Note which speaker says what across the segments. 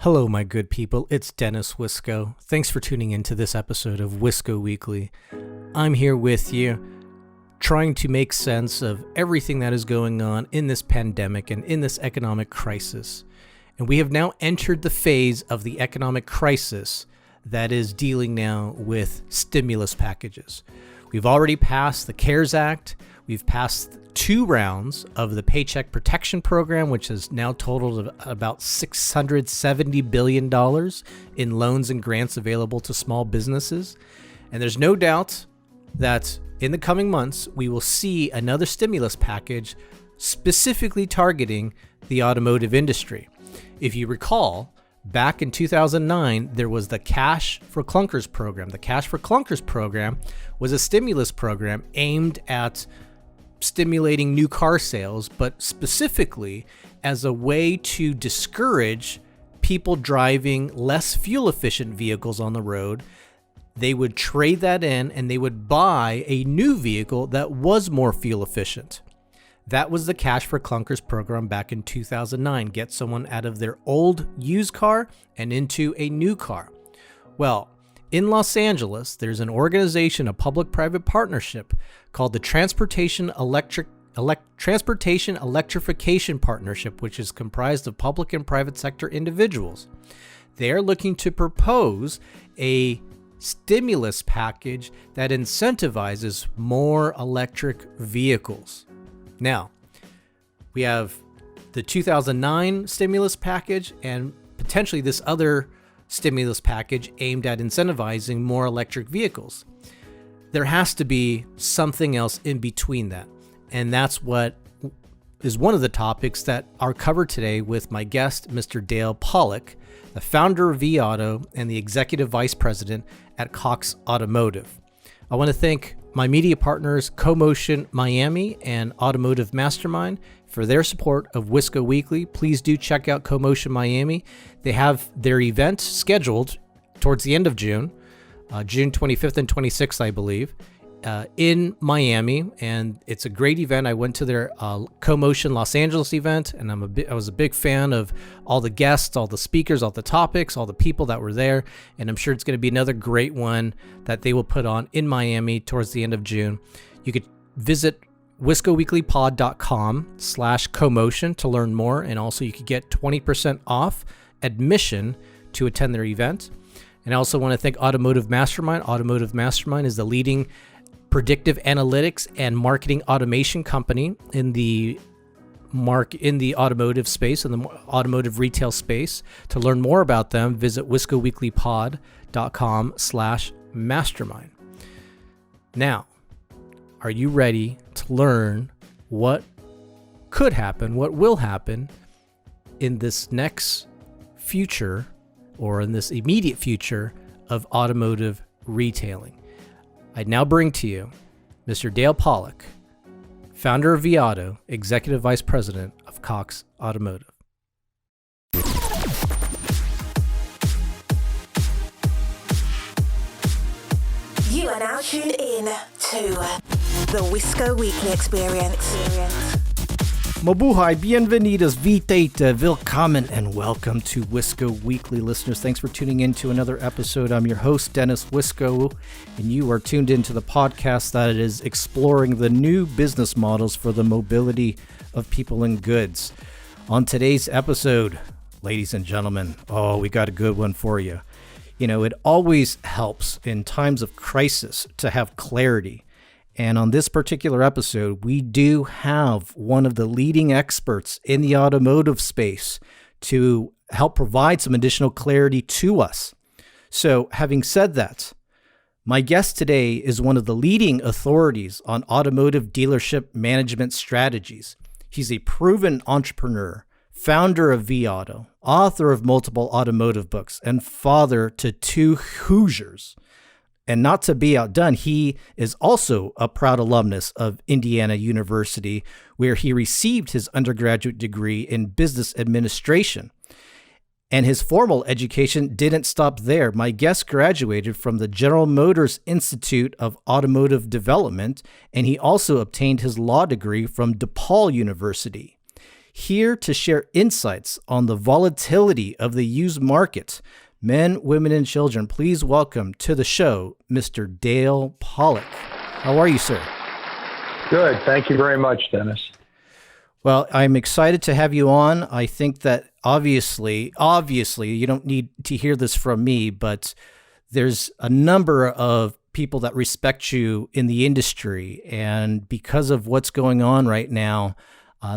Speaker 1: Hello, my good people. It's Dennis Wisco. Thanks for tuning into this episode of Wisco Weekly. I'm here with you, trying to make sense of everything that is going on in this pandemic and in this economic crisis. And we have now entered the phase of the economic crisis that is dealing now with stimulus packages. We've already passed the CARES Act. We've passed 2 rounds of the Paycheck Protection Program, which has now totaled about $670 billion in loans and grants available to small businesses. And there's no doubt that in the coming months, we will see another stimulus package specifically targeting the automotive industry. If you recall, back in 2009, there was the Cash for Clunkers program. The Cash for Clunkers program was a stimulus program aimed at stimulating new car sales, but specifically as a way to discourage people driving less fuel efficient vehicles on the road. They would trade that in and they would buy a new vehicle that was more fuel efficient. That was the Cash for Clunkers program back in 2009. Get someone out of their old used car and into a new car. Well, in Los Angeles, there's an organization, a public-private partnership called the Transportation Electrification Partnership, which is comprised of public and private sector individuals. They are looking to propose a stimulus package that incentivizes more electric vehicles. Now, we have the 2009 stimulus package and potentially this other stimulus package aimed at incentivizing more electric vehicles. There has to be something else in between that. And that's what is one of the topics that are covered today with my guest, Mr. Dale Pollak, the founder of vAuto and the executive vice president at Cox Automotive. I want to thank my media partners, CoMotion Miami and AutomotiveMastermind, for their support of Wisco Weekly. Please do check out CoMotion Miami. They have their event scheduled towards the end of June, June 25th and 26th, I believe, in Miami, and it's a great event. I went to their CoMotion Los Angeles event, and I was a big fan of all the guests, all the speakers, all the topics, all the people that were there, and I'm sure it's going to be another great one that they will put on in Miami towards the end of June. You could visit wiscoweeklypod.com/CoMotion to learn more, and also you could get 20% off admission to attend their event. And I also want to thank Automotive Mastermind. Automotive Mastermind is the leading predictive analytics and marketing automation company in the automotive space, in the automotive retail space. To learn more about them, visit wiscoweeklypod.com/mastermind. Now, are you ready to learn what could happen, what will happen in this next future, or in this immediate future of automotive retailing? I now bring to you Mr. Dale Pollak, founder of vAuto, executive vice president of Cox Automotive.
Speaker 2: You are now tuned in to the Wisco Weekly Experience.
Speaker 1: Mabuhay, bienvenidos, vitete, willkommen, and welcome to Wisco Weekly, listeners. Thanks for tuning in to another episode. I'm your host, Dennis Wisco, and you are tuned into the podcast that is exploring the new business models for the mobility of people and goods. On today's episode, ladies and gentlemen, we got a good one for you. You know, it always helps in times of crisis to have clarity. And on this particular episode, we do have one of the leading experts in the automotive space to help provide some additional clarity to us. So having said that, my guest today is one of the leading authorities on automotive dealership management strategies. He's a proven entrepreneur, founder of vAuto, author of multiple automotive books, and father to 2 Hoosiers. And not to be outdone, he is also a proud alumnus of Indiana University, where he received his undergraduate degree in business administration. And his formal education didn't stop there. My guest graduated from the General Motors Institute of Automotive Development, and he also obtained his law degree from DePaul University. here to share insights on the volatility of the used market. Men, women, and children, please welcome to the show, Mr. Dale Pollak. How are you, sir?
Speaker 3: Good. Thank you very much, Dennis.
Speaker 1: Well, I'm excited to have you on. I think that obviously, you don't need to hear this from me, but there's a number of people that respect you in the industry. And because of what's going on right now,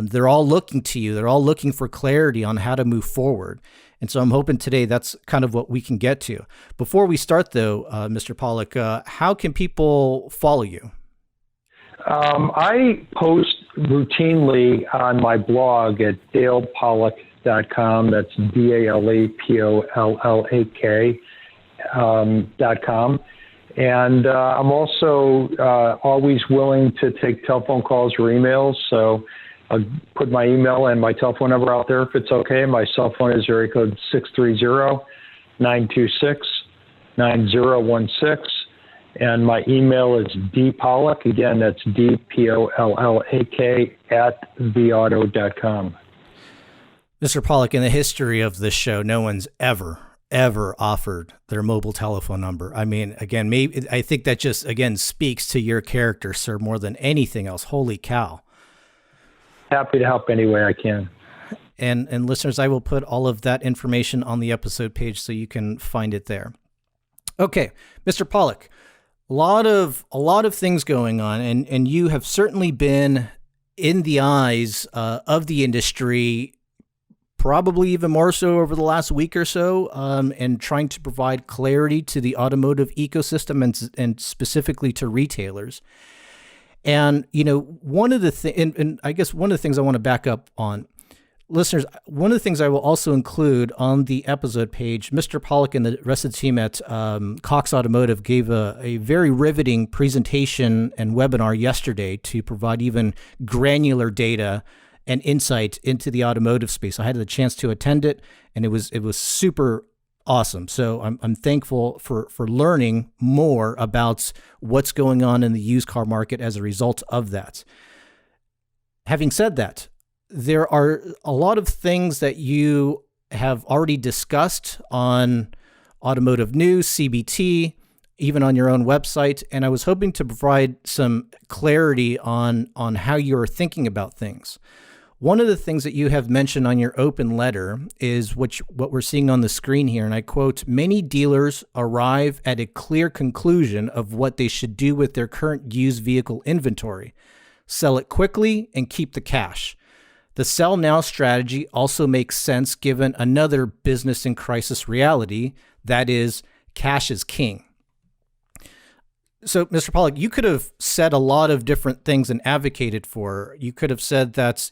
Speaker 1: they're all looking to you. They're all looking for clarity on how to move forward. And so I'm hoping today that's kind of what we can get to. Before we start, though, Mr. Pollak, how can people follow you?
Speaker 3: I post routinely on my blog at dalepollak.com. That's DALEPOLLAK.com. And I'm also always willing to take telephone calls or emails. So I'll put my email and my telephone number out there if it's okay. My cell phone is area code 630-926-9016. And my email is dpollak, again, that's DPOLLAK @vAuto.com.
Speaker 1: Mr. Pollak, in the history of this show, no one's ever offered their mobile telephone number. I mean, again, I think that just, again, speaks to your character, sir, more than anything else. Holy cow.
Speaker 3: Happy to help any way I can.
Speaker 1: And listeners, I will put all of that information on the episode page so you can find it there. Okay, Mr. Pollak. A lot of things going on, and you have certainly been in the eyes of the industry, probably even more so over the last week or so, and trying to provide clarity to the automotive ecosystem and specifically to retailers. And one of the and I guess one of the things I want to back up on. Listeners, one of the things I will also include on the episode page, Mr. Pollak and the rest of the team at Cox Automotive gave a very riveting presentation and webinar yesterday to provide even granular data and insight into the automotive space. I had the chance to attend it, and it was super awesome. So I'm thankful for learning more about what's going on in the used car market as a result of that. Having said that, there are a lot of things that you have already discussed on Automotive News, CBT, even on your own website, and I was hoping to provide some clarity on how you're thinking about things. One of the things that you have mentioned on your open letter is what we're seeing on the screen here, and I quote, "Many dealers arrive at a clear conclusion of what they should do with their current used vehicle inventory. Sell it quickly and keep the cash. The sell now strategy also makes sense given another business in crisis reality, that is, cash is king." So, Mr. Pollak, you could have said a lot of different things and advocated for. You could have said that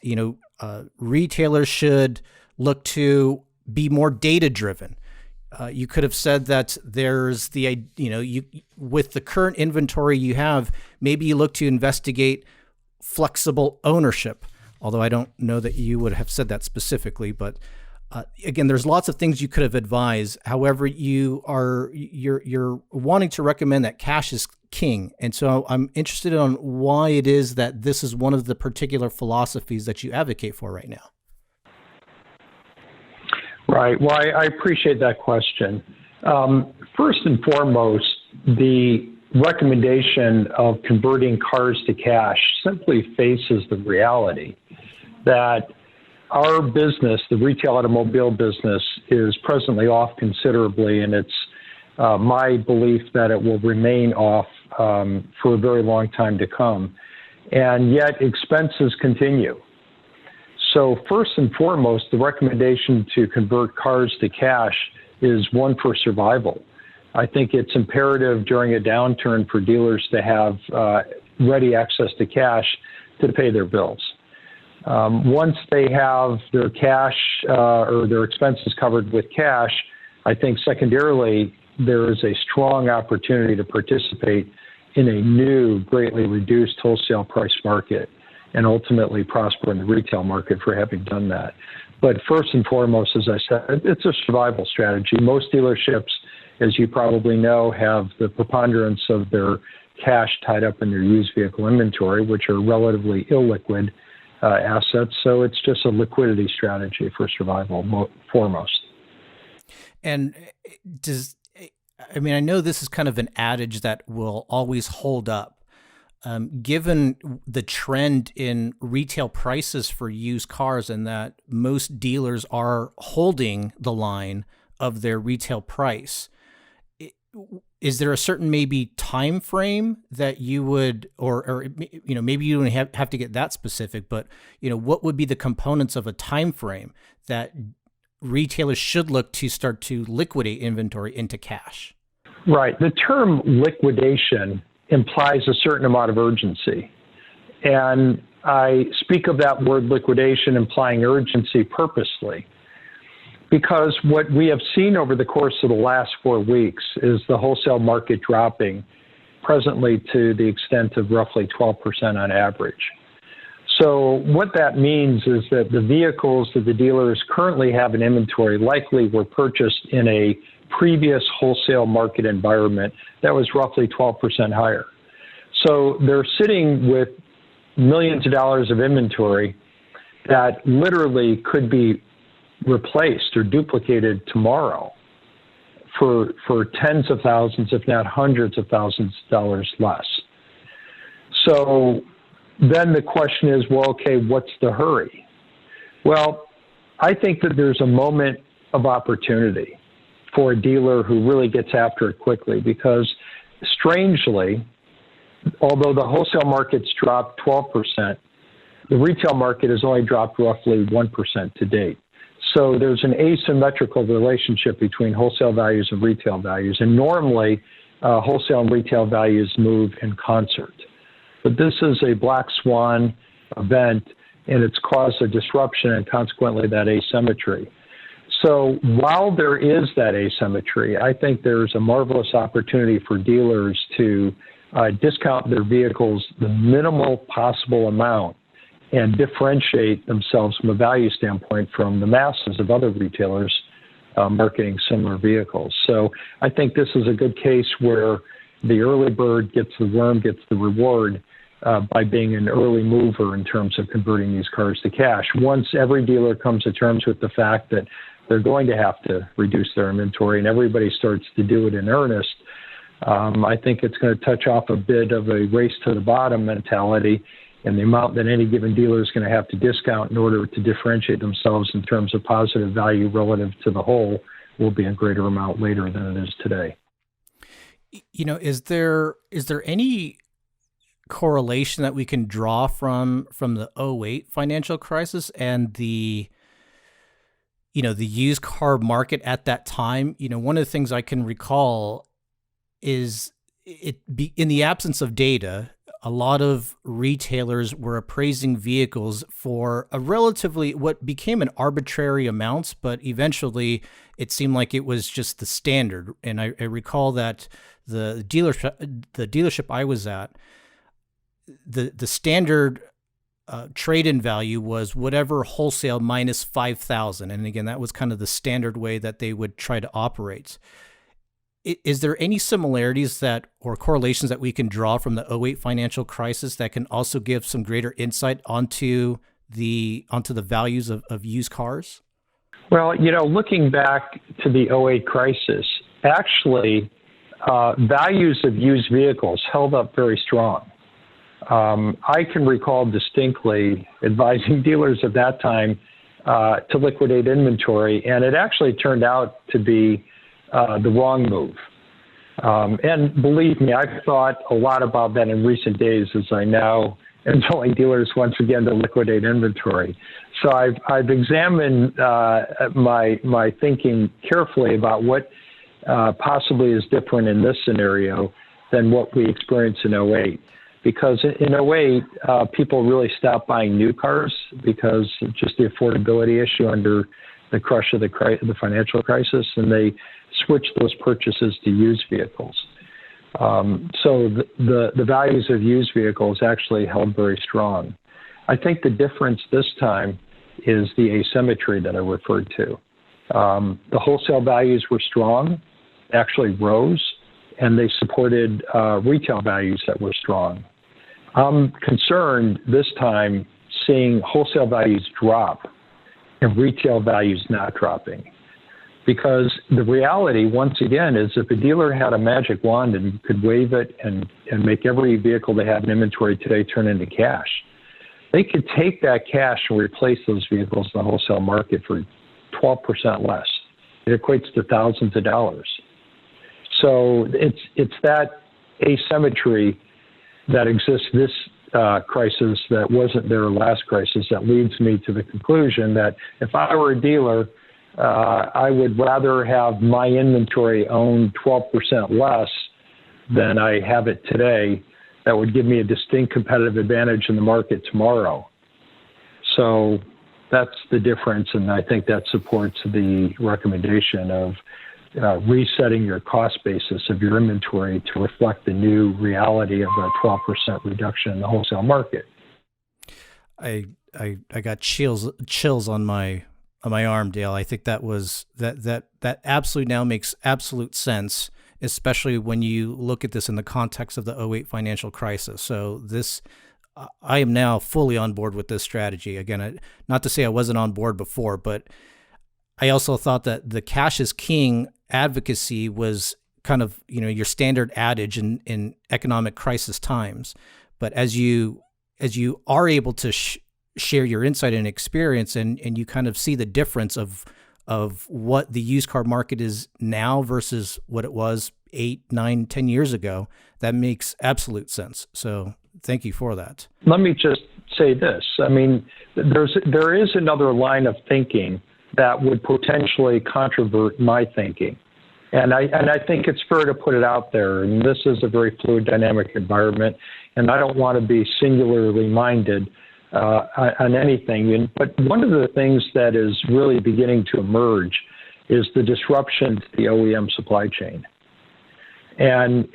Speaker 1: retailers should look to be more data driven. You could have said that there's with the current inventory you have, maybe you look to investigate flexible ownership. Although I don't know that you would have said that specifically, but again, there's lots of things you could have advised. However, you're wanting to recommend that cash is king, and so I'm interested on why it is that this is one of the particular philosophies that you advocate for right now.
Speaker 3: Right. Well, I appreciate that question. First and foremost, the recommendation of converting cars to cash simply faces the reality that our business, the retail automobile business, is presently off considerably, and it's my belief that it will remain off for a very long time to come. And yet expenses continue. So first and foremost, the recommendation to convert cars to cash is one for survival. I think it's imperative during a downturn for dealers to have ready access to cash to pay their bills. Once they have their cash or their expenses covered with cash, I think secondarily, there is a strong opportunity to participate in a new, greatly reduced wholesale price market and ultimately prosper in the retail market for having done that. But first and foremost, as I said, it's a survival strategy. Most dealerships, as you probably know, have the preponderance of their cash tied up in their used vehicle inventory, which are relatively illiquid assets. So it's just a liquidity strategy for survival foremost.
Speaker 1: And I know this is kind of an adage that will always hold up. Given the trend in retail prices for used cars and that most dealers are holding the line of their retail price, is there a certain maybe time frame that you would, or maybe you don't have to get that specific, but what would be the components of a time frame that retailers should look to start to liquidate inventory into cash?
Speaker 3: Right. The term liquidation implies a certain amount of urgency. And I speak of that word liquidation implying urgency purposely, because what we have seen over the course of the last 4 weeks is the wholesale market dropping presently to the extent of roughly 12% on average. So what that means is that the vehicles that the dealers currently have in inventory likely were purchased in a previous wholesale market environment that was roughly 12% higher. So they're sitting with millions of dollars of inventory that literally could be replaced or duplicated tomorrow for tens of thousands, if not hundreds of thousands of dollars less. So then the question is, well, okay, what's the hurry? Well, I think that there's a moment of opportunity for a dealer who really gets after it quickly, because strangely, although the wholesale market's dropped 12%, the retail market has only dropped roughly 1% to date. So there's an asymmetrical relationship between wholesale values and retail values. And normally, wholesale and retail values move in concert. But this is a black swan event, and it's caused a disruption and consequently that asymmetry. So while there is that asymmetry, I think there's a marvelous opportunity for dealers to discount their vehicles the minimal possible amount and differentiate themselves from a value standpoint from the masses of other retailers marketing similar vehicles. So I think this is a good case where the early bird gets the worm, gets the reward by being an early mover in terms of converting these cars to cash. Once every dealer comes to terms with the fact that they're going to have to reduce their inventory and everybody starts to do it in earnest, I think it's going to touch off a bit of a race to the bottom mentality, and the amount that any given dealer is going to have to discount in order to differentiate themselves in terms of positive value relative to the whole will be a greater amount later than it is today.
Speaker 1: Is there any correlation that we can draw from the 2008 financial crisis and the used car market at that time? One of the things I can recall is in the absence of data, a lot of retailers were appraising vehicles for a relatively, what became an arbitrary amounts, but eventually it seemed like it was just the standard. And I recall that the dealership I was at, the standard trade-in value was whatever wholesale minus 5,000. And again, that was kind of the standard way that they would try to operate. Is there any similarities or correlations that we can draw from the 2008 financial crisis that can also give some greater insight onto the values of used cars?
Speaker 3: Well, looking back to the 2008 crisis, actually, values of used vehicles held up very strong. I can recall distinctly advising dealers at that time to liquidate inventory, and it actually turned out to be the wrong move. And believe me, I've thought a lot about that in recent days as I now am telling dealers once again to liquidate inventory. So I've examined my thinking carefully about what possibly is different in this scenario than what we experienced in 2008. Because in 2008, people really stopped buying new cars because of just the affordability issue under the crush of the financial crisis, and they switched those purchases to used vehicles. So the values of used vehicles actually held very strong. I think the difference this time is the asymmetry that I referred to. The wholesale values were strong, actually rose, and they supported retail values that were strong. I'm concerned this time seeing wholesale values drop and retail values not dropping. Because the reality, once again, is if a dealer had a magic wand and could wave it and make every vehicle they have in inventory today turn into cash, they could take that cash and replace those vehicles in the wholesale market for 12% less. It equates to thousands of dollars. So it's that asymmetry that exists this crisis that wasn't there last crisis that leads me to the conclusion that if I were a dealer, I would rather have my inventory owned 12% less than I have it today. That would give me a distinct competitive advantage in the market tomorrow. So that's the difference, and I think that supports the recommendation of resetting your cost basis of your inventory to reflect the new reality of a 12% reduction in the wholesale market.
Speaker 1: I got chills on my arm, Dale. I think that was that absolutely now makes absolute sense, especially when you look at this in the context of the 2008 financial crisis. So I am now fully on board with this strategy. Again, not to say I wasn't on board before, but I also thought that the cash is king advocacy was kind of, your standard adage in economic crisis times. But as you are able to share your insight and experience, and you kind of see the difference of what the used car market is now versus what it was 8, 9, 10 years ago, that makes absolute sense. So thank you for that.
Speaker 3: Let me just say this. I mean, there is another line of thinking that would potentially controvert my thinking. And I think it's fair to put it out there. And this is a very fluid, dynamic environment, and I don't want to be singularly minded on anything. But one of the things that is really beginning to emerge is the disruption to the OEM supply chain. And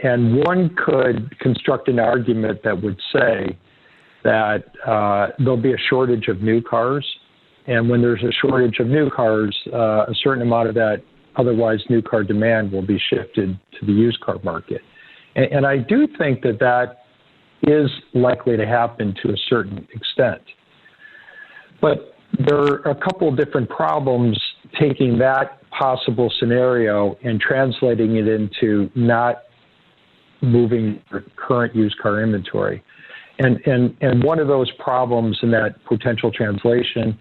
Speaker 3: one could construct an argument that would say that there'll be a shortage of new cars. And when there's a shortage of new cars, a certain amount of that otherwise new car demand will be shifted to the used car market. And I do think that is likely to happen to a certain extent. But there are a couple of different problems taking that possible scenario and translating it into not moving your current used car inventory. And one of those problems in that potential translation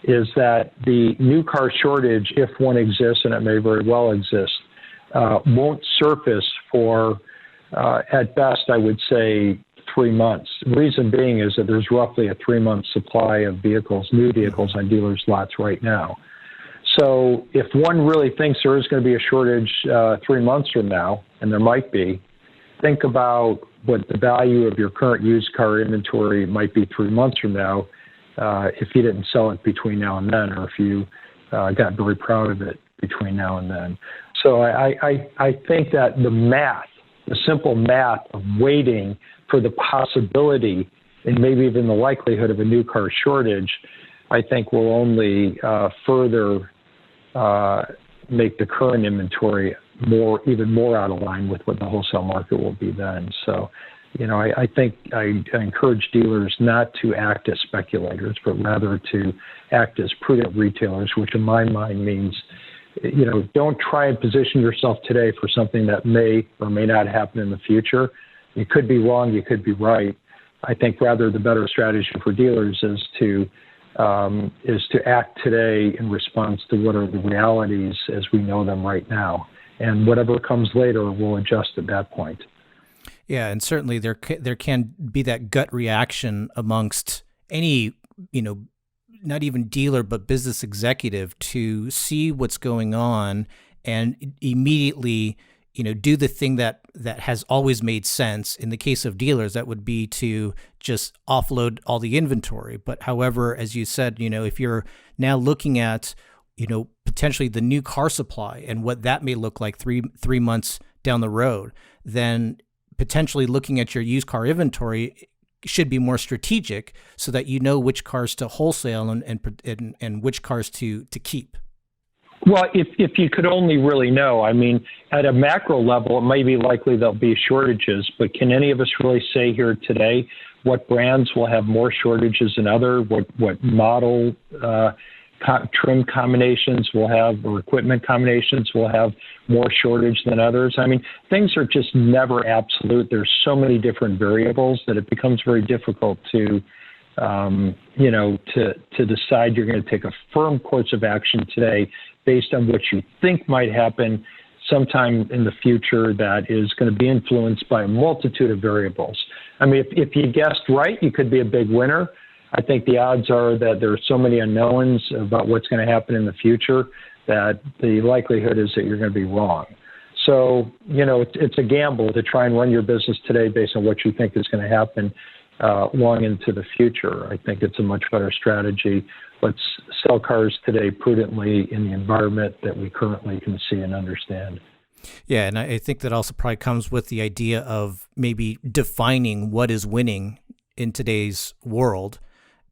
Speaker 3: is that the new car shortage, if one exists, and it may very well exist, won't surface for, at best, I would say, 3 months. The reason being is that there's roughly a 3-month supply of vehicles, new vehicles on dealers' lots right now. So if one really thinks there is going to be a shortage 3 months from now, and there might be, think about what the value of your current used car inventory might be 3 months from now if you didn't sell it between now and then, or if you got very proud of it between now and then. So I think that the simple math of waiting for the possibility and maybe even the likelihood of a new car shortage, I think will only further make the current inventory even more out of line with what the wholesale market will be then. So, I think I encourage dealers not to act as speculators, but rather to act as prudent retailers, which in my mind means, don't try and position yourself today for something that may or may not happen in the future. You could be wrong, you could be right. I think rather the better strategy for dealers is to act today in response to what are the realities as we know them right now. And whatever comes later, we'll adjust at that point.
Speaker 1: Yeah, and certainly there can be that gut reaction amongst any, not even dealer, but business executive to see what's going on and immediately, do the thing that has always made sense. In the case of dealers, that would be to just offload all the inventory. But however, as you said, if you're now looking at, potentially the new car supply and what that may look like three months down the road, then potentially looking at your used car inventory should be more strategic so that you know which cars to wholesale and which cars to keep.
Speaker 3: Well, if you could only really know, I mean, at a macro level, it may be likely there'll be shortages, but can any of us really say here today what brands will have more shortages than other, what model trim combinations will have, or equipment combinations will have more shortage than others. I mean, things are just never absolute. There's so many different variables that it becomes very difficult to decide you're going to take a firm course of action today based on what you think might happen sometime in the future that is going to be influenced by a multitude of variables. I mean, if you guessed right, you could be a big winner. I think the odds are that there are so many unknowns about what's going to happen in the future that the likelihood is that you're going to be wrong. So, it's a gamble to try and run your business today based on what you think is going to happen long into the future. I think it's a much better strategy. Let's sell cars today prudently in the environment that we currently can see and understand.
Speaker 1: Yeah, and I think that also probably comes with the idea of maybe defining what is winning in today's world.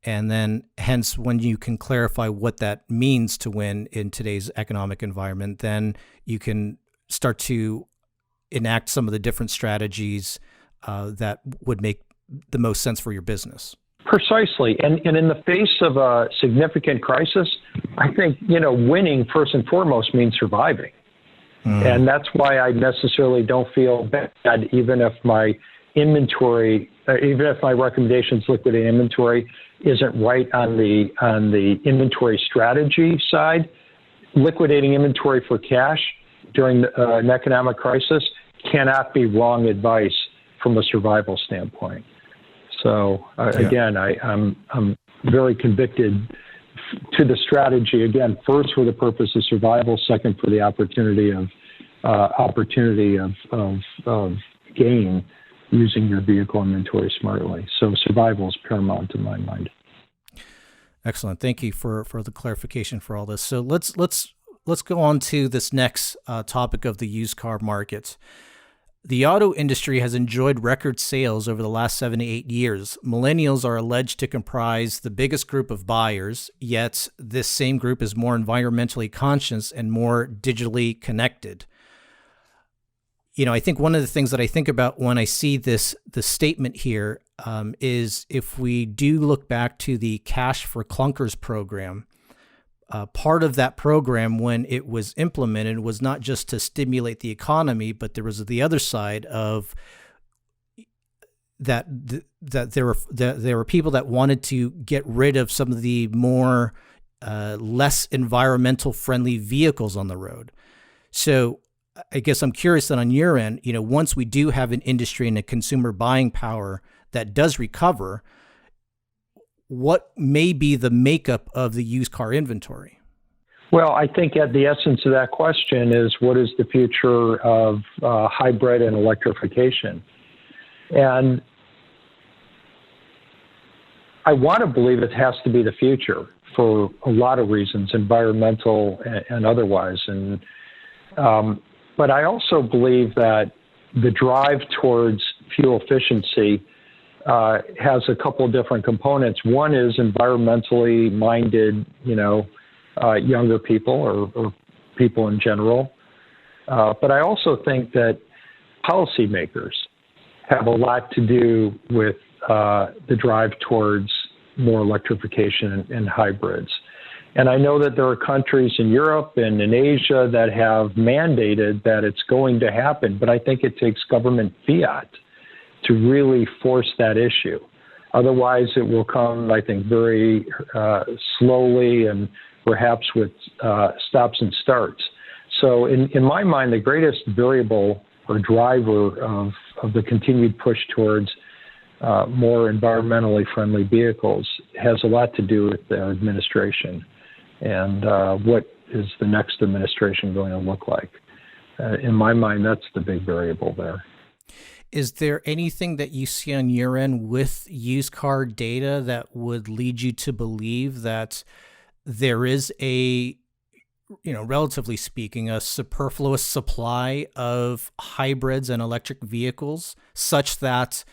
Speaker 1: And then hence when you can clarify what that means to win in today's economic environment, then you can start to enact some of the different strategies that would make the most sense for your business.
Speaker 3: Precisely. And in the face of a significant crisis, I think, winning first and foremost means surviving. And that's why I necessarily don't feel bad, even if my recommendations liquidate inventory isn't right on the inventory strategy side. Liquidating inventory for cash during an economic crisis cannot be wrong advice from a survival standpoint. So again, I'm very convicted to the strategy. Again, first for the purpose of survival, second for the opportunity of gain using your vehicle inventory smartly. So survival is paramount in my mind.
Speaker 1: Excellent. Thank you for the clarification for all this. So let's go on to this next topic of the used car market. The auto industry has enjoyed record sales over the last 7 to 8 years. Millennials are alleged to comprise the biggest group of buyers, yet this same group is more environmentally conscious and more digitally connected. I think one of the things that I think about when I see the statement here is if we do look back to the Cash for Clunkers program, part of that program when it was implemented was not just to stimulate the economy, but there was the other side of that there were people that wanted to get rid of some of the more less environmental friendly vehicles on the road. So I guess I'm curious that on your end, once we do have an industry and a consumer buying power that does recover, what may be the makeup of the used car inventory?
Speaker 3: Well, I think at the essence of that question is what is the future of hybrid and electrification? And I want to believe it has to be the future for a lot of reasons, environmental and otherwise. And but I also believe that the drive towards fuel efficiency has a couple of different components. One is environmentally minded, younger people or people in general. But I also think that policymakers have a lot to do with the drive towards more electrification and hybrids. And I know that there are countries in Europe and in Asia that have mandated that it's going to happen, but I think it takes government fiat to really force that issue. Otherwise, it will come, I think, very slowly and perhaps with stops and starts. So in my mind, the greatest variable or driver of the continued push towards more environmentally friendly vehicles has a lot to do with the administration and what is the next administration going to look like. In my mind, that's the big variable there.
Speaker 1: Is there anything that you see on your end with used car data that would lead you to believe that there is a, relatively speaking, a superfluous supply of hybrids and electric vehicles such that,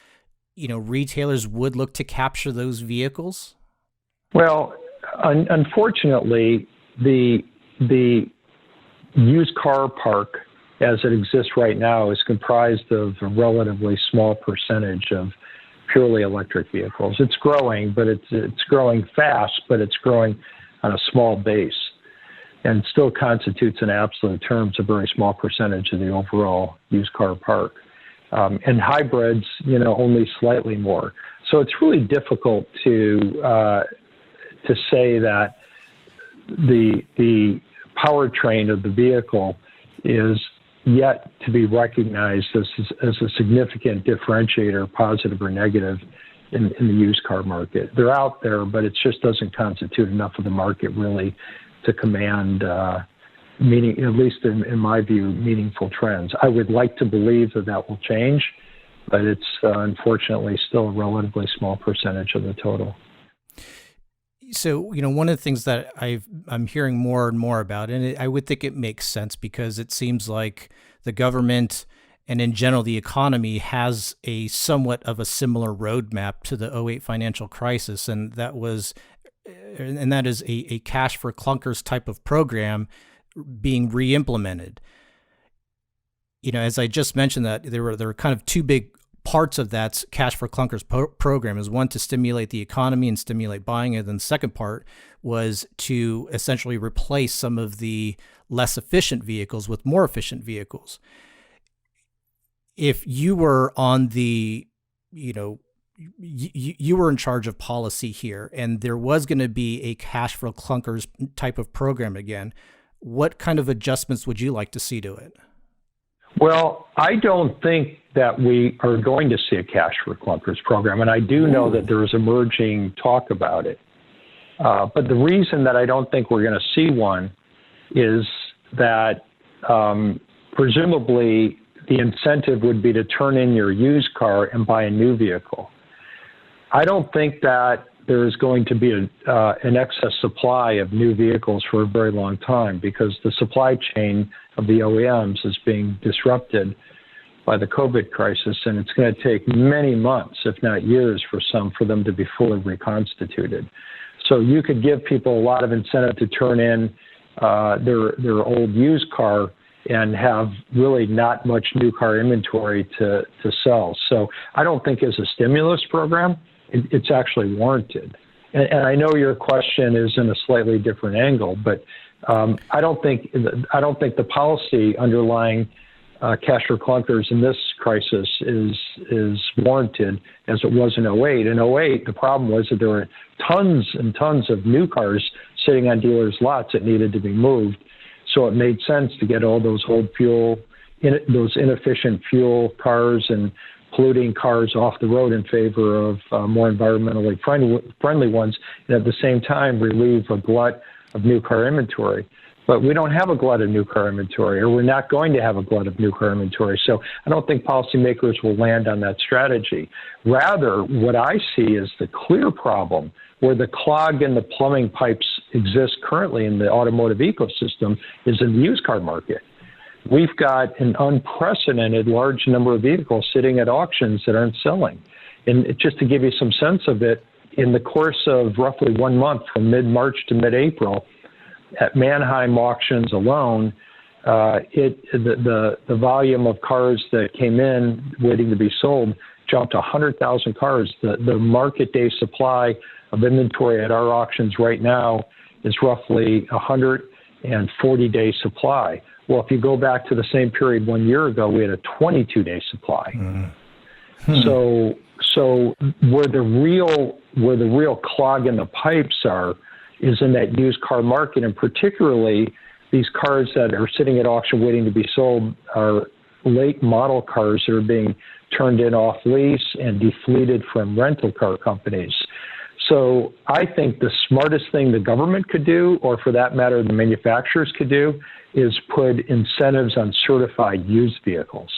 Speaker 1: retailers would look to capture those vehicles?
Speaker 3: Well, unfortunately, the used car park as it exists right now is comprised of a relatively small percentage of purely electric vehicles. It's growing, but it's growing fast, but it's growing on a small base, and still constitutes in absolute terms a very small percentage of the overall used car park. And hybrids, only slightly more. So it's really difficult to say that the powertrain of the vehicle is yet to be recognized as a significant differentiator, positive or negative, in the used car market. They're out there, but it just doesn't constitute enough of the market really to command, meaning, at least in my view, meaningful trends. I would like to believe that will change, but it's unfortunately still a relatively small percentage of the total.
Speaker 1: So, one of the things that I'm hearing more and more about, and I would think it makes sense because it seems like the government and in general the economy has a somewhat of a similar roadmap to the '08 financial crisis, and that is a cash for clunkers type of program being re-implemented. As I just mentioned, that there were kind of two big parts of that cash for clunkers program. Is one, to stimulate the economy and stimulate buying, and then the second part was to essentially replace some of the less efficient vehicles with more efficient vehicles. If you were on the, you were in charge of policy here, and there was going to be a cash for clunkers type of program again, what kind of adjustments would you like to see to it?
Speaker 3: Well, I don't think that we are going to see a cash for clunkers program, and I do know that there is emerging talk about it. But the reason that I don't think we're going to see one is that presumably the incentive would be to turn in your used car and buy a new vehicle. I don't think that there is going to be an excess supply of new vehicles for a very long time, because the supply chain of the OEMs is being disrupted by the COVID crisis, and it's going to take many months, if not years, for them to be fully reconstituted. So you could give people a lot of incentive to turn in their old used car and have really not much new car inventory to sell. So I don't think as a stimulus program, it's actually warranted. And I know your question is in a slightly different angle, but I don't think the policy underlying cash for clunkers in this crisis is warranted as it was in '08. In '08, the problem was that there were tons and tons of new cars sitting on dealers' lots that needed to be moved. So it made sense to get all those old those inefficient fuel cars and polluting cars off the road in favor of more environmentally friendly ones, and at the same time relieve a glut of new car inventory. But we don't have a glut of new car inventory, or we're not going to have a glut of new car inventory. So I don't think policymakers will land on that strategy. Rather, what I see is the clear problem where the clog in the plumbing pipes exists currently in the automotive ecosystem is in the used car market. We've got an unprecedented large number of vehicles sitting at auctions that aren't selling. And just to give you some sense of it, in the course of roughly 1 month, from mid-March to mid-April, at Manheim auctions alone, the volume of cars that came in waiting to be sold jumped 100,000 cars. The market day supply of inventory at our auctions right now is roughly 140-day supply. Well, if you go back to the same period 1 year ago, we had a 22-day supply. So where the real clog in the pipes is in that used car market, and particularly these cars that are sitting at auction waiting to be sold are late model cars that are being turned in off lease and defleeted from rental car companies. So I think the smartest thing the government could do, or for that matter, the manufacturers could do, is put incentives on certified used vehicles.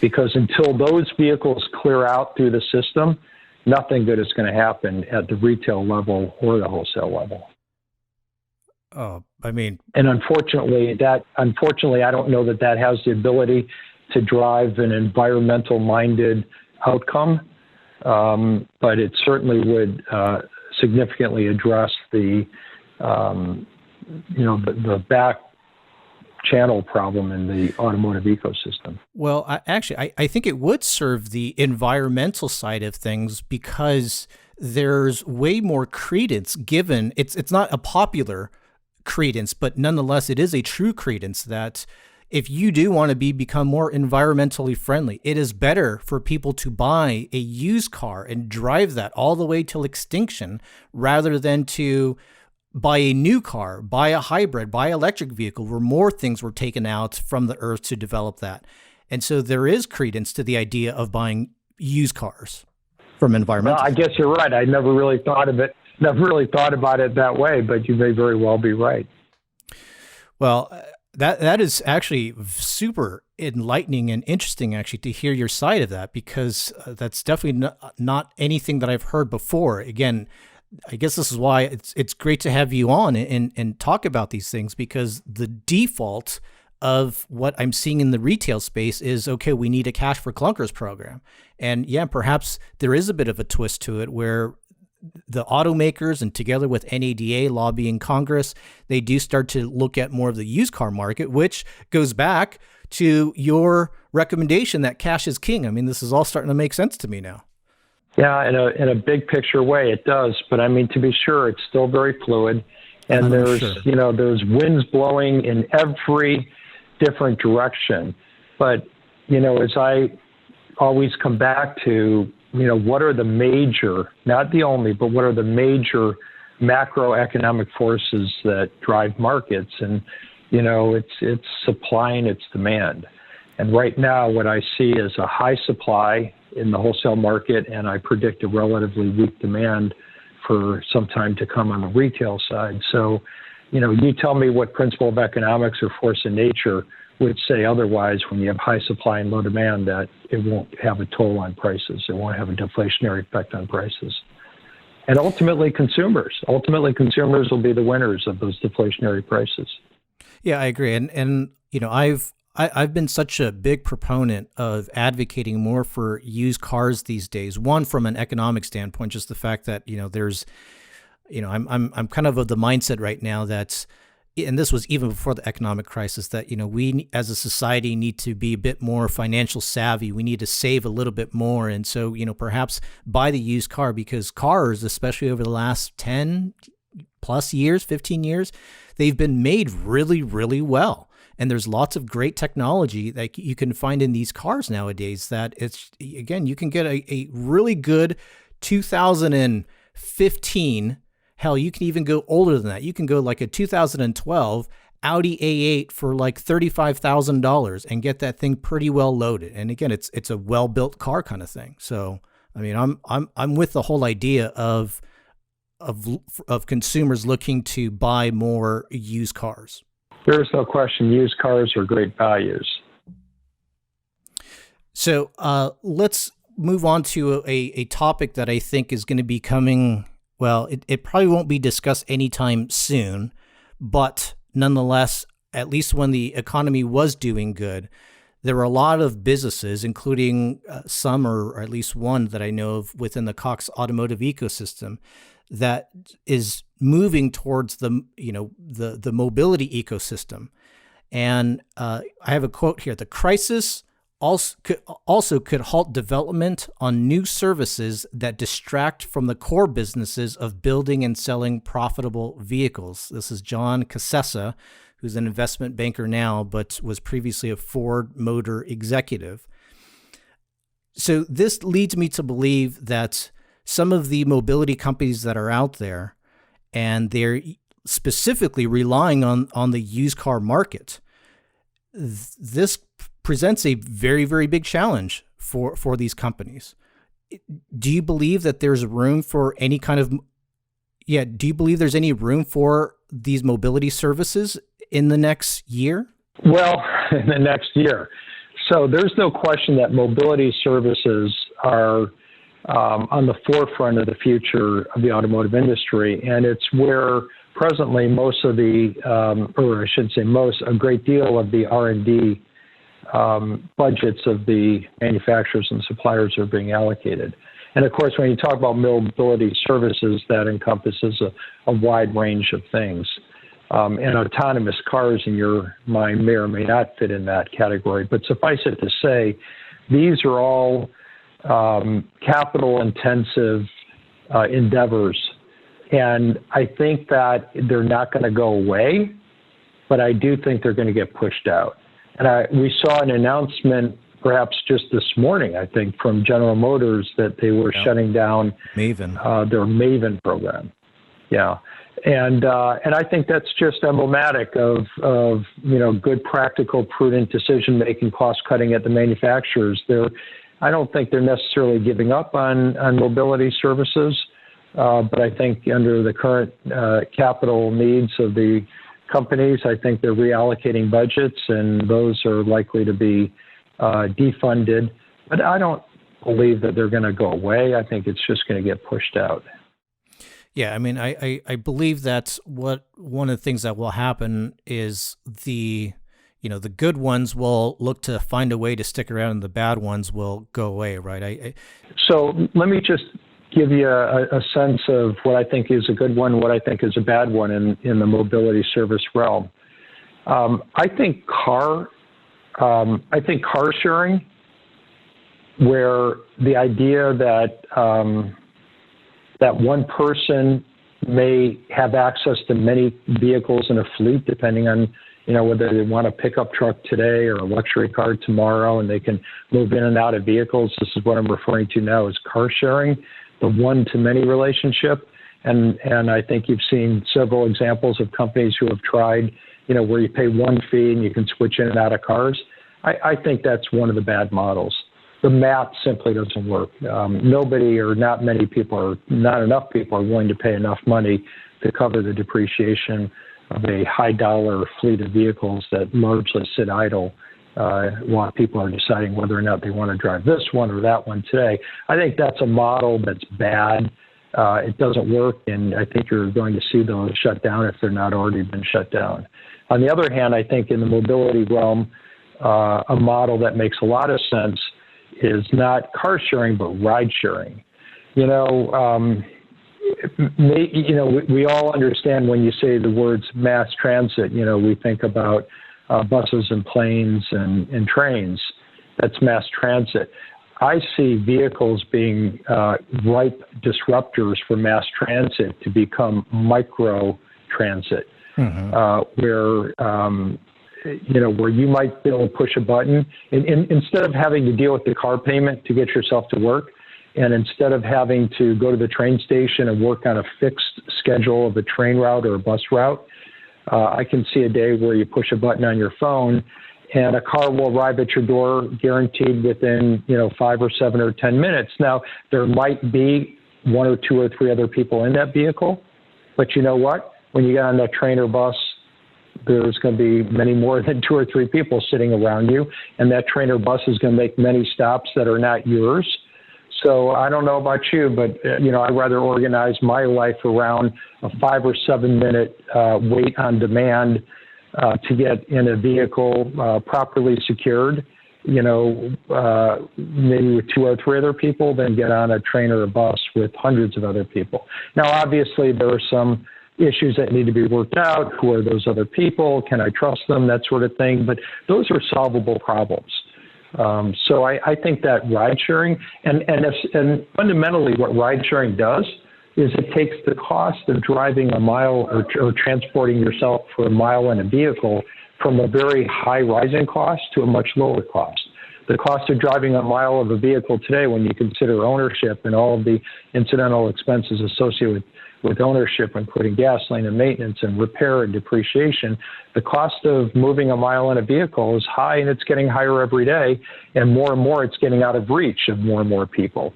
Speaker 3: Because until those vehicles clear out through the system, nothing good is going to happen at the retail level or the wholesale level.
Speaker 1: Oh, I mean,
Speaker 3: and unfortunately, I don't know that has the ability to drive an environmental-minded outcome, but it certainly would significantly address the channel problem in the automotive ecosystem.
Speaker 1: Well, I think it would serve the environmental side of things because there's way more credence given. It's not a popular credence, but nonetheless, it is a true credence that if you do want to become more environmentally friendly, it is better for people to buy a used car and drive that all the way till extinction rather than to buy a new car, buy a hybrid, buy an electric vehicle where more things were taken out from the earth to develop that. And so there is credence to the idea of buying used cars from environmental.
Speaker 3: Well, I guess you're right. I never really thought about it that way, but you may very well be right.
Speaker 1: Well, that is actually super enlightening and interesting, actually, to hear your side of that, because that's definitely not anything that I've heard before. Again, I guess this is why it's great to have you on and talk about these things, because the default of what I'm seeing in the retail space is, okay, we need a cash for clunkers program. And yeah, perhaps there is a bit of a twist to it where the automakers and together with NADA lobbying Congress, they do start to look at more of the used car market, which goes back to your recommendation that cash is king. I mean, this is all starting to make sense to me now.
Speaker 3: Yeah, in a big picture way, it does. But I mean, to be sure, it's still very fluid, and there's winds blowing in every different direction. But as I always come back to, what are the major, not the only, but what are the major macroeconomic forces that drive markets? And it's supply and it's demand. And right now, what I see is a high supply in the wholesale market, and I predict a relatively weak demand for some time to come on the retail side. So, you tell me what principle of economics or force in nature would say otherwise when you have high supply and low demand, that it won't have a toll on prices. It won't have a deflationary effect on prices. And ultimately consumers will be the winners of those deflationary prices.
Speaker 1: Yeah, I agree. And I've been such a big proponent of advocating more for used cars these days. One, from an economic standpoint, just the fact that, there's, I'm kind of the mindset right now that's, and this was even before the economic crisis, that, we as a society need to be a bit more financial savvy. We need to save a little bit more. And so, perhaps buy the used car, because cars, especially over the last 10 plus years, 15 years, they've been made really, really well. And there's lots of great technology that you can find in these cars nowadays that you can get a really good 2015. Hell, you can even go older than that. You can go like a 2012 Audi A8 for like $35,000 and get that thing pretty well loaded. And again, it's a well-built car kind of thing. So, I mean, I'm with the whole idea of consumers looking to buy more used cars.
Speaker 3: There is no question used cars are great values.
Speaker 1: So let's move on to a topic that I think is going to be coming. Well, it probably won't be discussed anytime soon, but nonetheless, at least when the economy was doing good, there were a lot of businesses, including some, or at least one that I know of within the Cox Automotive ecosystem, that is moving towards the mobility ecosystem. And I have a quote here: "The crisis also could halt development on new services that distract from the core businesses of building and selling profitable vehicles." This is John Cassessa, who's an investment banker now, but was previously a Ford Motor executive. So this leads me to believe that some of the mobility companies that are out there, and they're specifically relying on the used car market, this presents a very, very big challenge for these companies. Do you believe that there's room for any kind of, do you believe there's any room for these mobility services in the next year?
Speaker 3: Well, in the next year. So there's no question that mobility services are on the forefront of the future of the automotive industry. And it's where presently most of the, or I should say most, a great deal of the R&D budgets of the manufacturers and suppliers are being allocated. And of course, when you talk about mobility services, that encompasses a wide range of things. And autonomous cars in your mind may or may not fit in that category. But suffice it to say, these are all capital-intensive endeavors. And I think that they're not going to go away, but I do think they're going to get pushed out. And we saw an announcement perhaps just this morning, I think, from General Motors that they were shutting down
Speaker 1: Maven.
Speaker 3: Their Maven program. Yeah. And I think that's just emblematic of good, practical, prudent decision-making, cost-cutting at the manufacturers. I don't think they're necessarily giving up on mobility services, but I think under the current capital needs of the companies, I think they're reallocating budgets, and those are likely to be defunded. But I don't believe that they're going to go away. I think it's just going to get pushed out.
Speaker 1: Yeah, I mean, I believe that's one of the things that will happen is the good ones will look to find a way to stick around, and the bad ones will go away, right?
Speaker 3: So let me just give you a sense of what I think is a good one, what I think is a bad one in the mobility service realm. I think car sharing, where the idea that one person may have access to many vehicles in a fleet, depending on whether they want a pickup truck today or a luxury car tomorrow, and they can move in and out of vehicles. This is what I'm referring to now as car sharing, the one-to-many relationship. And I think you've seen several examples of companies who have tried, where you pay one fee and you can switch in and out of cars. I think that's one of the bad models. The math simply doesn't work. Nobody or not many people or not enough people are willing to pay enough money to cover the depreciation of a high-dollar fleet of vehicles that largely sit idle while people are deciding whether or not they want to drive this one or that one today. I think that's a model that's bad. It doesn't work, and I think you're going to see those shut down if they're not already been shut down. On the other hand, I think in the mobility realm, a model that makes a lot of sense is not car sharing, but ride sharing. We all understand when you say the words mass transit, we think about buses and planes and trains. That's mass transit. I see vehicles being ripe disruptors for mass transit to become micro transit, where you might be able to push a button. And instead of having to deal with the car payment to get yourself to work, and instead of having to go to the train station and work on a fixed schedule of a train route or a bus route, I can see a day where you push a button on your phone and a car will arrive at your door guaranteed within 5 or 7 or 10 minutes. Now, there might be 1 or 2 or 3 other people in that vehicle, but you know what? When you get on that train or bus, there's going to be many more than 2 or 3 people sitting around you, and that train or bus is going to make many stops that are not yours. So I don't know about you, but I'd rather organize my life around a 5 or 7 minute wait on demand to get in a vehicle properly secured, maybe with 2 or 3 other people, than get on a train or a bus with hundreds of other people. Now, obviously, there are some issues that need to be worked out. Who are those other people? Can I trust them? That sort of thing. But those are solvable problems. So I think that ride sharing, and fundamentally what ride sharing does is it takes the cost of driving a mile or transporting yourself for a mile in a vehicle from a very high rising cost to a much lower cost. The cost of driving a mile of a vehicle today, when you consider ownership and all of the incidental expenses associated with ownership, including gasoline and maintenance and repair and depreciation, the cost of moving a mile in a vehicle is high, and it's getting higher every day, and more it's getting out of reach of more and more people.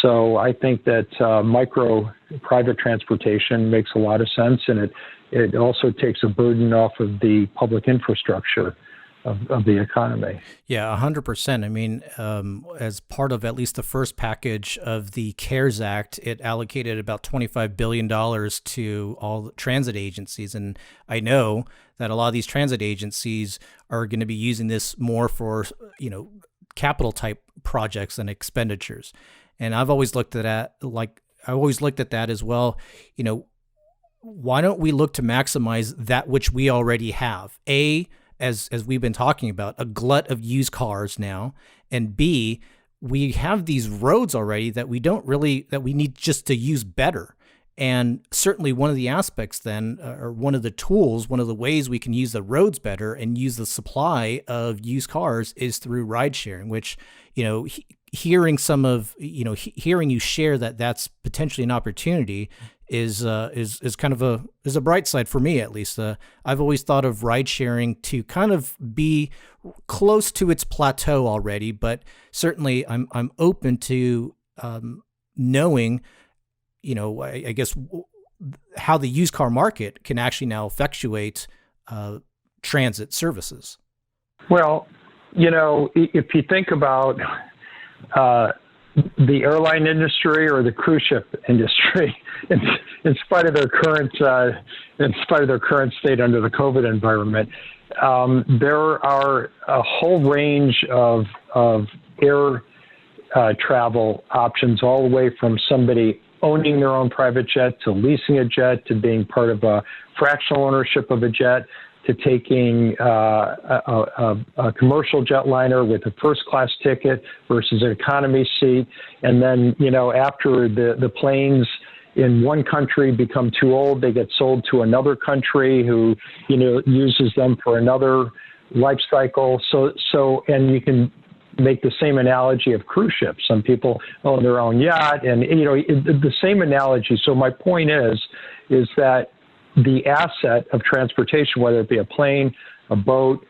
Speaker 3: So I think that micro private transportation makes a lot of sense, and it also takes a burden off of the public infrastructure of the economy.
Speaker 1: Yeah, 100%. I mean, as part of at least the first package of the CARES Act, it allocated about $25 billion to all transit agencies. And I know that a lot of these transit agencies are going to be using this more for, capital type projects and expenditures. And I've always looked at that, as well. why don't we look to maximize that which we already have? A, as we've been talking about, a glut of used cars now, and B, we have these roads already that we need just to use better. And certainly one of the aspects then, or one of the tools, one of the ways we can use the roads better and use the supply of used cars is through ride sharing, which, hearing hearing you share that that's potentially an opportunity is kind of a bright side for me, at least. I've always thought of ride sharing to kind of be close to its plateau already, but certainly I'm open to knowing, I guess how the used car market can actually now effectuate transit services.
Speaker 3: Well, if you think about the airline industry or the cruise ship industry, in spite of their current state under the COVID environment, there are a whole range of air travel options, all the way from somebody owning their own private jet to leasing a jet to being part of a fractional ownership of a jet to taking a commercial jetliner with a first-class ticket versus an economy seat. And then, after the planes in one country become too old, they get sold to another country who, uses them for another life cycle. So, and you can make the same analogy of cruise ships. Some people own their own yacht, and, the same analogy. So my point is that the asset of transportation, whether it be a plane, a boat,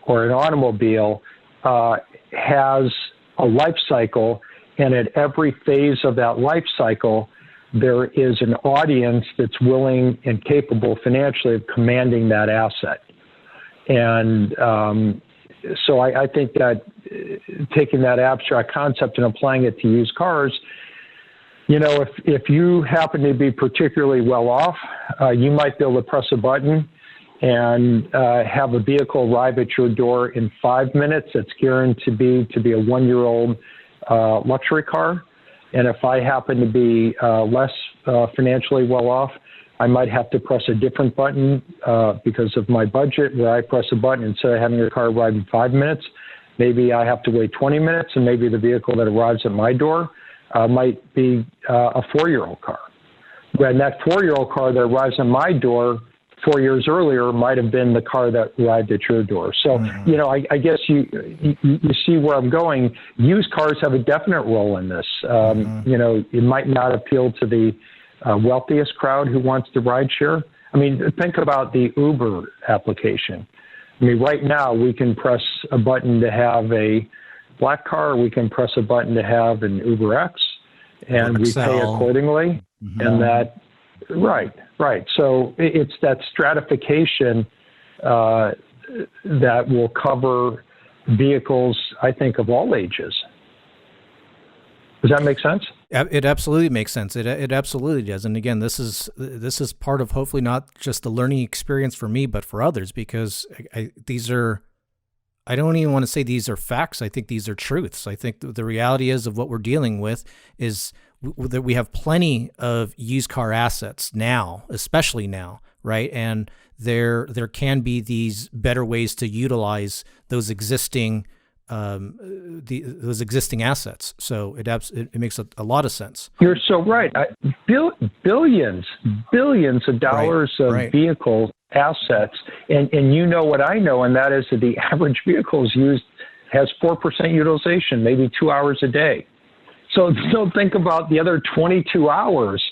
Speaker 3: or an automobile, has a life cycle, and at every phase of that life cycle, there is an audience that's willing and capable financially of commanding that asset. And so I think that taking that abstract concept and applying it to used cars, if you happen to be particularly well off, you might be able to press a button and have a vehicle arrive at your door in 5 minutes. It's guaranteed to be a one-year-old luxury car. And if I happen to be less financially well off, I might have to press a different button because of my budget, where I press a button instead of having a car arrive in 5 minutes. Maybe I have to wait 20 minutes, and maybe the vehicle that arrives at my door might be a 4-year-old car. And that 4-year-old car that arrives at my door 4 years earlier might have been the car that arrived at your door. So, I guess you see where I'm going. Used cars have a definite role in this. It might not appeal to the wealthiest crowd who wants to ride share. I mean, think about the Uber application. I mean, right now we can press a button to have a black car, we can press a button to have an Uber X, and we pay accordingly. Mm-hmm. And that, right. So it's that stratification that will cover vehicles, I think, of all ages. Does that make sense?
Speaker 1: It absolutely makes sense. It absolutely does. And again, this is part of hopefully not just the learning experience for me, but for others, because I don't even want to say these are facts. I think these are truths. I think the reality of what we're dealing with is that we have plenty of used car assets now, especially now, right? And there can be these better ways to utilize those existing those existing assets. So it makes a lot of sense.
Speaker 3: You're so right. Billions of dollars of vehicle assets, and what I know, and that is that the average vehicle has 4% utilization, maybe 2 hours a day. So think about the other 22 hours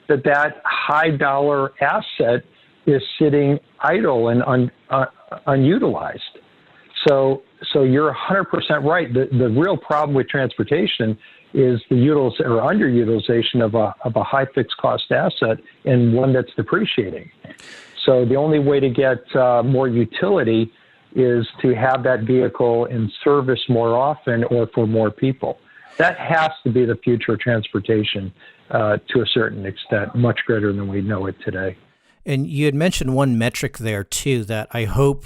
Speaker 3: that high dollar asset is sitting idle and unutilized. So you're 100% right. The real problem with transportation is the underutilization of a high fixed cost asset, and one that's depreciating. So the only way to get more utility is to have that vehicle in service more often or for more people. That has to be the future of transportation to a certain extent, much greater than we know it today.
Speaker 1: And you had mentioned one metric there too that I hope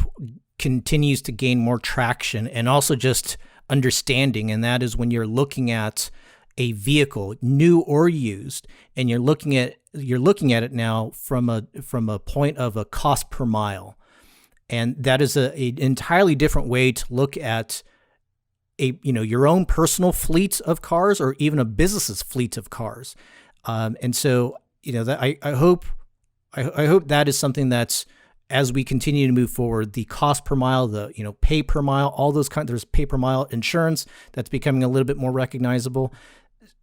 Speaker 1: continues to gain more traction and also just understanding, and that is when you're looking at a vehicle, new or used, and you're looking at it now from a point of a cost per mile, and that is an entirely different way to look at your own personal fleet of cars or even a business's fleet of cars. And so, that I hope that is something that's, as we continue to move forward, the cost per mile, the pay per mile, all those kinds. There's pay per mile insurance that's becoming a little bit more recognizable.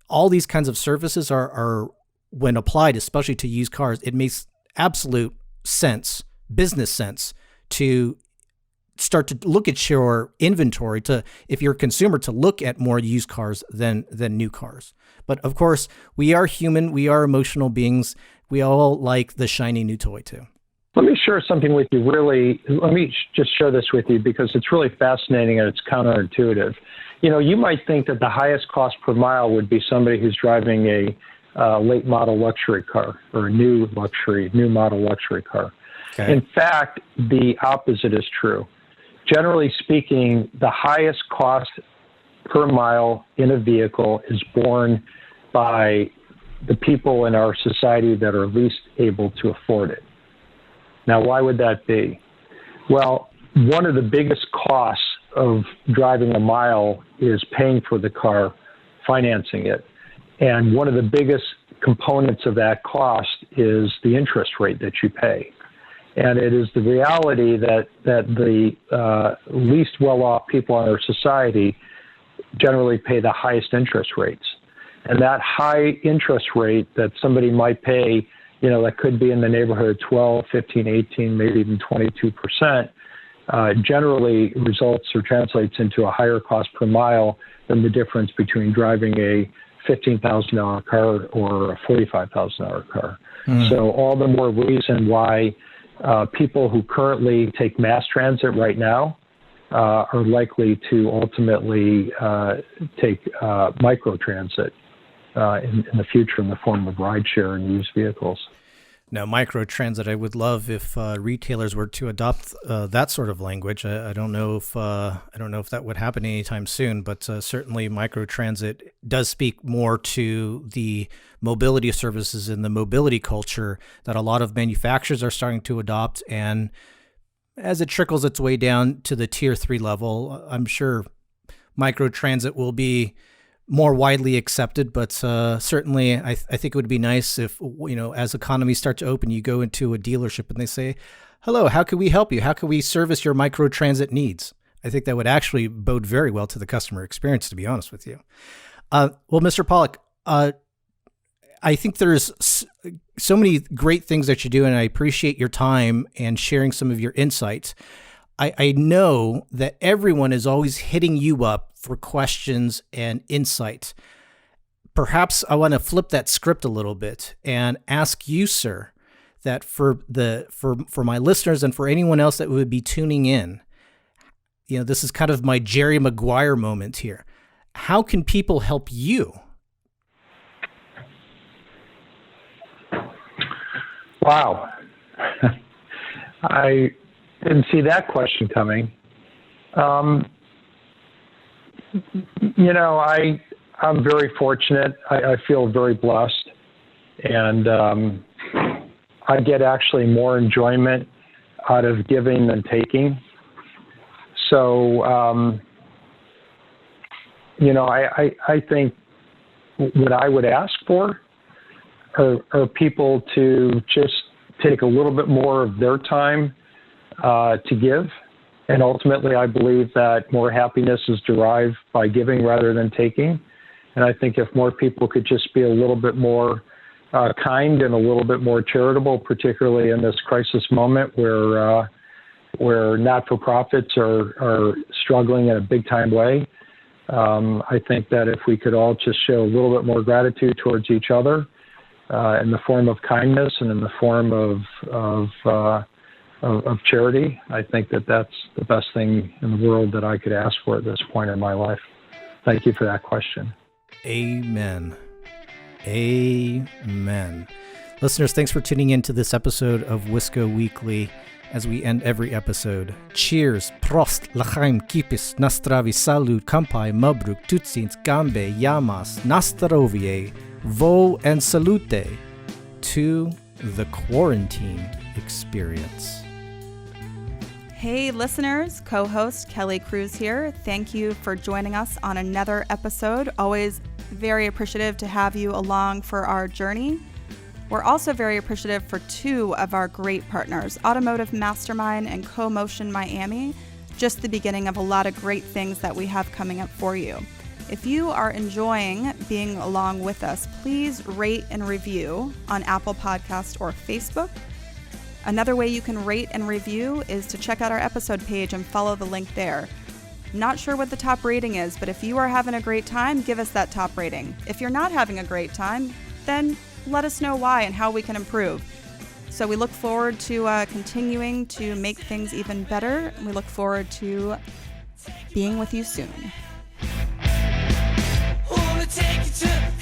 Speaker 1: All these kinds of services are when applied, especially to used cars, it makes absolute sense, business sense, to start to look at your inventory, if you're a consumer, to look at more used cars than new cars. But of course, we are human, we are emotional beings. We all like the shiny new toy too.
Speaker 3: Let me share something with you. Let me just share this with you because it's really fascinating and it's counterintuitive. You might think that the highest cost per mile would be somebody who's driving a late model luxury car or a new model luxury car. Okay. In fact, the opposite is true. Generally speaking, the highest cost per mile in a vehicle is borne by the people in our society that are least able to afford it. Now, why would that be? Well, one of the biggest costs of driving a mile is paying for the car, financing it. And one of the biggest components of that cost is the interest rate that you pay. And it is the reality that the least well-off people in our society generally pay the highest interest rates. And that high interest rate that somebody might pay, that could be in the neighborhood of 12, 15, 18, maybe even 22%, generally results or translates into a higher cost per mile than the difference between driving a $15,000 car or a $45,000 car. So all the more reason why people who currently take mass transit right now are likely to ultimately take microtransit in the future in the form of rideshare and used vehicles.
Speaker 1: Now, microtransit, I would love if retailers were to adopt that sort of language. I don't know if that would happen anytime soon, but certainly microtransit does speak more to the mobility services and the mobility culture that a lot of manufacturers are starting to adopt. And as it trickles its way down to the tier 3 level, I'm sure microtransit will be more widely accepted, but certainly I think it would be nice if, as economies start to open, you go into a dealership and they say, hello, how can we help you? How can we service your microtransit needs? I think that would actually bode very well to the customer experience, to be honest with you. Well, Mr. Pollak, I think there's so many great things that you do, and I appreciate your time and sharing some of your insights. I know that everyone is always hitting you up for questions and insights. Perhaps I want to flip that script a little bit and ask you, sir, that for my listeners and for anyone else that would be tuning in, this is kind of my Jerry Maguire moment here. How can people help you?
Speaker 3: Wow. I didn't see that question coming. I'm very fortunate. I feel very blessed. And I get actually more enjoyment out of giving than taking. So, I think what I would ask for are people to just take a little bit more of their time to give. And ultimately, I believe that more happiness is derived by giving rather than taking. And I think if more people could just be a little bit more kind and a little bit more charitable, particularly in this crisis moment where not-for-profits are struggling in a big-time way, I think that if we could all just show a little bit more gratitude towards each other in the form of kindness and in the form of charity, I think that that's the best thing in the world that I could ask for at this point in my life. Thank you for that question.
Speaker 1: Amen. Amen. Listeners, thanks for tuning in to this episode of Wisco Weekly. as we end every episode. Cheers, prost, lachaim, kipis, nastravi, salud, kampai, mabruk, tutsins, gambe, yamas, nastarovie, vo, and salute to the quarantine experience.
Speaker 4: Hey listeners, co-host Kelly Cruz here. Thank you for joining us on another episode. Always very appreciative to have you along for our journey. We're also very appreciative for two of our great partners, AutomotiveMastermind and CoMotion Miami. Just the beginning of a lot of great things that we have coming up for you. If you are enjoying being along with us, please rate and review on Apple Podcast or Facebook. Another way you can rate and review is to check out our episode page and follow the link there. Not sure what the top rating is, but if you are having a great time, give us that top rating. If you're not having a great time, then let us know why and how we can improve. So we look forward to continuing to make things even better, and we look forward to being with you soon.
Speaker 5: Wanna take you to